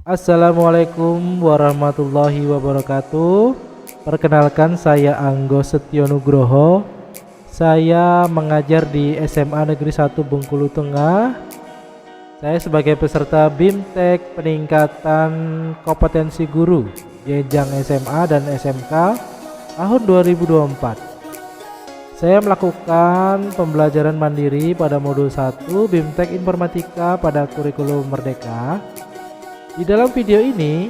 Assalamualaikum warahmatullahi wabarakatuh. Perkenalkan, saya Anggo Setio Nugroho. Saya mengajar di SMA Negeri 1 Bengkulu Tengah. Saya sebagai peserta BIMTEK peningkatan kompetensi guru jenjang SMA dan SMK tahun 2024. Saya melakukan pembelajaran mandiri pada modul 1 BIMTEK Informatika pada kurikulum Merdeka. Di dalam video ini,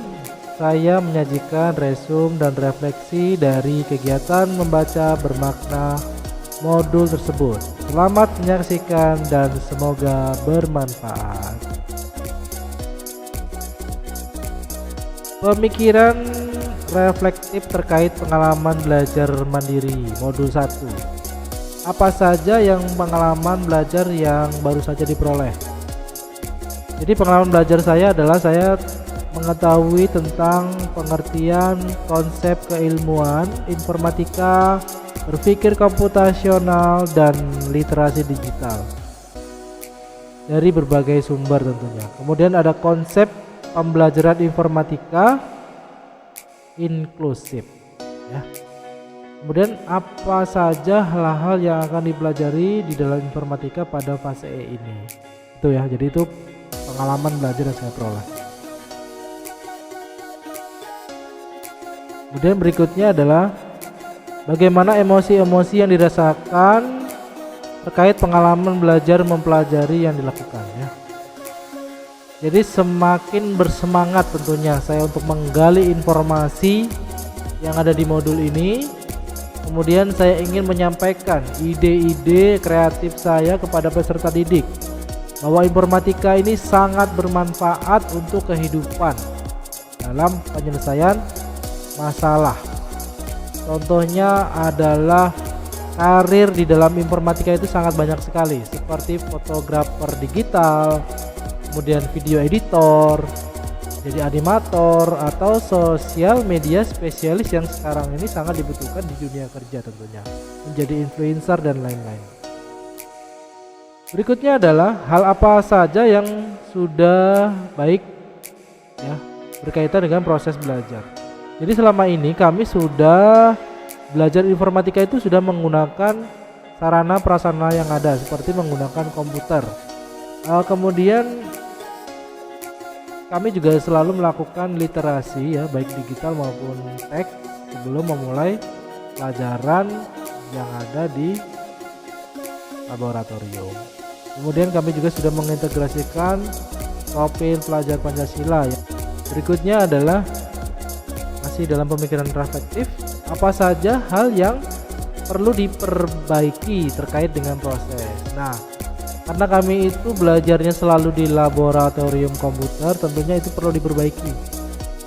saya menyajikan resume dan refleksi dari kegiatan membaca bermakna modul tersebut. Selamat menyaksikan dan semoga bermanfaat. Pemikiran reflektif terkait pengalaman belajar mandiri modul 1. Apa saja yang pengalaman belajar yang baru saja diperoleh? Jadi pengalaman belajar saya adalah saya mengetahui tentang pengertian konsep keilmuan, informatika, berpikir komputasional, dan literasi digital dari berbagai sumber tentunya. Kemudian ada konsep pembelajaran informatika inklusif ya. Kemudian apa saja hal-hal yang akan dipelajari di dalam informatika pada fase E ini. Itu ya. Jadi itu pengalaman belajar yang saya peroleh. Kemudian berikutnya adalah bagaimana emosi-emosi yang dirasakan terkait pengalaman belajar mempelajari yang dilakukan ya. Jadi semakin bersemangat tentunya saya untuk menggali informasi yang ada di modul ini. Kemudian saya ingin menyampaikan ide-ide kreatif saya kepada peserta didik bahwa informatika ini sangat bermanfaat untuk kehidupan dalam penyelesaian masalah. Contohnya adalah karir di dalam informatika itu sangat banyak sekali, seperti fotografer digital, kemudian video editor, jadi animator, atau sosial media spesialis yang sekarang ini sangat dibutuhkan di dunia kerja tentunya, menjadi influencer dan lain-lain. Berikutnya adalah hal apa saja yang sudah baik ya berkaitan dengan proses belajar. Jadi selama ini kami sudah belajar informatika itu sudah menggunakan sarana prasarana yang ada seperti menggunakan komputer. Kemudian kami juga selalu melakukan literasi ya, baik digital maupun teks sebelum memulai pelajaran yang ada di laboratorium. Kemudian kami juga sudah mengintegrasikan profil pelajar Pancasila ya. Berikutnya adalah masih dalam pemikiran reflektif, apa saja hal yang perlu diperbaiki terkait dengan proses. Nah, karena kami itu belajarnya selalu di laboratorium komputer, tentunya itu perlu diperbaiki.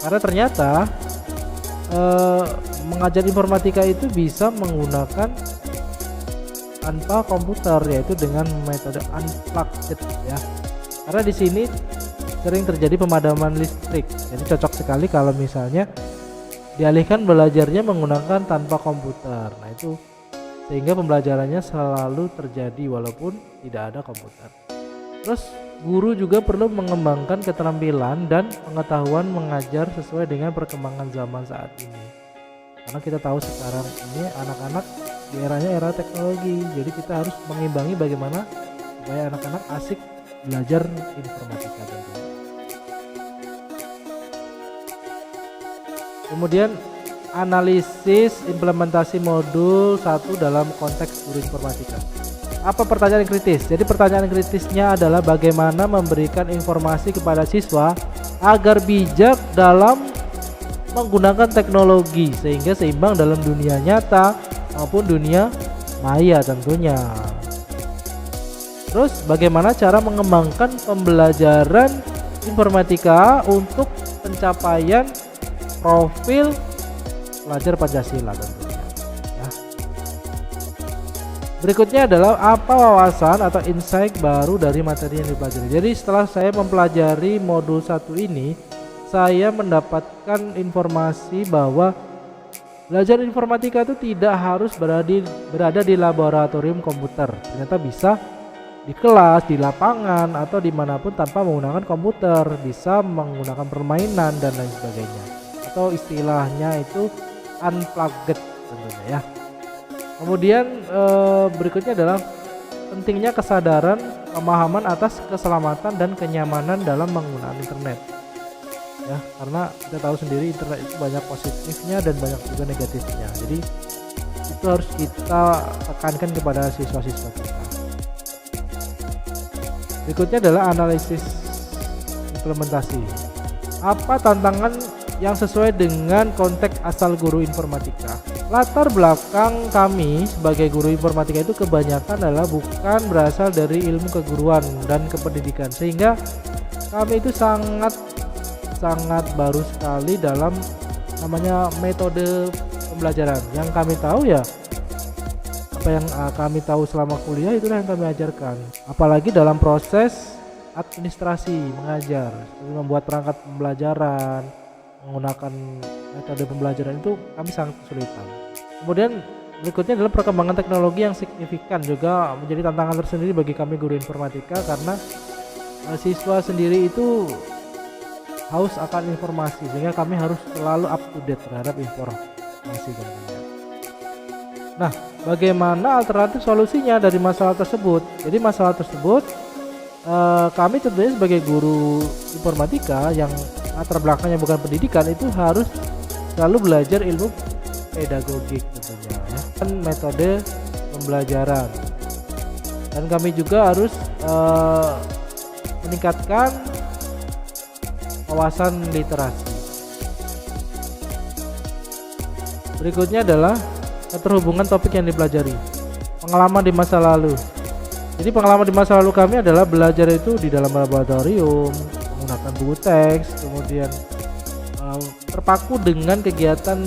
Karena ternyata mengajar informatika itu bisa menggunakan tanpa komputer, yaitu dengan metode unplugged ya. Karena di sini sering terjadi pemadaman listrik. Jadi cocok sekali kalau misalnya dialihkan belajarnya menggunakan tanpa komputer. Nah, itu sehingga pembelajarannya selalu terjadi walaupun tidak ada komputer. Terus guru juga perlu mengembangkan keterampilan dan pengetahuan mengajar sesuai dengan perkembangan zaman saat ini. Karena kita tahu sekarang ini anak-anak di eranya era teknologi. Jadi kita harus mengimbangi bagaimana supaya anak-anak asik belajar informatika tentunya. Kemudian analisis implementasi modul 1 dalam konteks guru informatika. Apa pertanyaan kritis? Jadi pertanyaan kritisnya adalah bagaimana memberikan informasi kepada siswa agar bijak dalam menggunakan teknologi sehingga seimbang dalam dunia nyata maupun dunia maya tentunya. Terus bagaimana cara mengembangkan pembelajaran informatika untuk pencapaian profil pelajar Pancasila tentunya ya. Berikutnya adalah apa wawasan atau insight baru dari materi yang dipelajari. Jadi setelah saya mempelajari modul 1 ini, saya mendapatkan informasi bahwa belajar informatika itu tidak harus berada di laboratorium komputer. Ternyata bisa di kelas, di lapangan, atau dimanapun tanpa menggunakan komputer, bisa menggunakan permainan dan lain sebagainya, atau istilahnya itu unplugged tentunya ya. Kemudian berikutnya adalah pentingnya kesadaran pemahaman atas keselamatan dan kenyamanan dalam menggunakan internet ya, karena kita tahu sendiri internet itu banyak positifnya dan banyak juga negatifnya, jadi itu harus kita tekankan kepada siswa-siswa kita. Berikutnya adalah analisis implementasi. Apa tantangan yang sesuai dengan konteks asal guru informatika? Latar belakang kami sebagai guru informatika itu kebanyakan adalah bukan berasal dari ilmu keguruan dan kependidikan, sehingga kami itu sangat baru sekali dalam namanya metode pembelajaran. Yang kami tahu ya apa yang kami tahu selama kuliah, itulah yang kami ajarkan. Apalagi dalam proses administrasi mengajar, membuat perangkat pembelajaran, menggunakan metode pembelajaran itu kami sangat kesulitan. Kemudian berikutnya adalah perkembangan teknologi yang signifikan, juga menjadi tantangan tersendiri bagi kami guru informatika, karena siswa sendiri itu haus akan informasi, sehingga kami harus selalu up to date terhadap informasi tentunya. Nah, bagaimana alternatif solusinya dari masalah tersebut? Jadi masalah tersebut kami tentunya sebagai guru informatika yang latar belakangnya bukan pendidikan itu harus selalu belajar ilmu pedagogik tentunya ya, dan metode pembelajaran. Dan kami juga harus meningkatkan wawasan literasi. Berikutnya adalah keterhubungan topik yang dipelajari. Pengalaman di masa lalu. Jadi pengalaman di masa lalu kami adalah belajar itu di dalam laboratorium, menggunakan buku teks, kemudian terpaku dengan kegiatan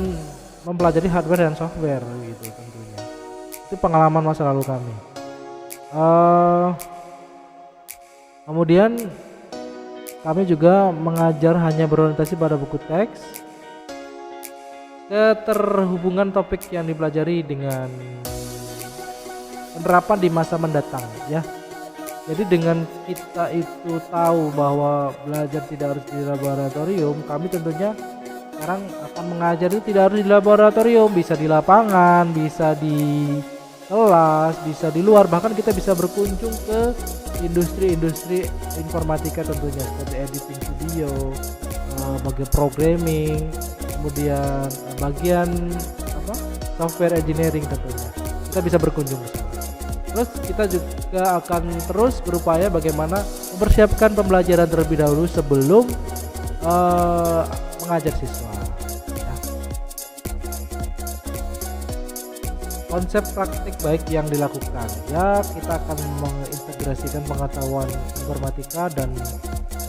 mempelajari hardware dan software gitu tentunya. Itu pengalaman masa lalu kami. Kemudian kami juga mengajar hanya berorientasi pada buku teks. Keterhubungan topik yang dipelajari dengan penerapan di masa mendatang ya. Jadi dengan kita itu tahu bahwa belajar tidak harus di laboratorium, kami tentunya sekarang akan mengajar itu tidak harus di laboratorium, bisa di lapangan, bisa di kelas, bisa di luar, bahkan kita bisa berkunjung ke industri-industri informatika tentunya, seperti editing video, bagian programming, kemudian bagian software engineering tentunya. Kita bisa berkunjung ke sana. Terus kita juga akan terus berupaya bagaimana mempersiapkan pembelajaran terlebih dahulu sebelum mengajar siswa ya. Konsep praktik baik yang dilakukan ya, kita akan mengintegrasikan pengetahuan informatika dan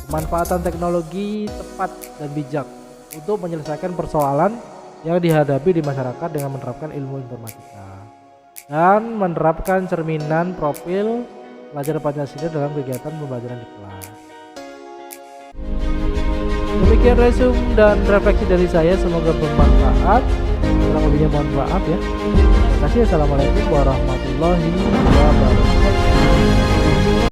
pemanfaatan teknologi tepat dan bijak untuk menyelesaikan persoalan yang dihadapi di masyarakat dengan menerapkan ilmu informatika dan menerapkan cerminan profil pelajar Pancasila dalam kegiatan pembelajaran di kelas. Demikian resume dan refleksi dari saya, semoga bermanfaat. Kurang lebihnya mohon maaf ya. Terima kasih. Assalamualaikum warahmatullahi wabarakatuh.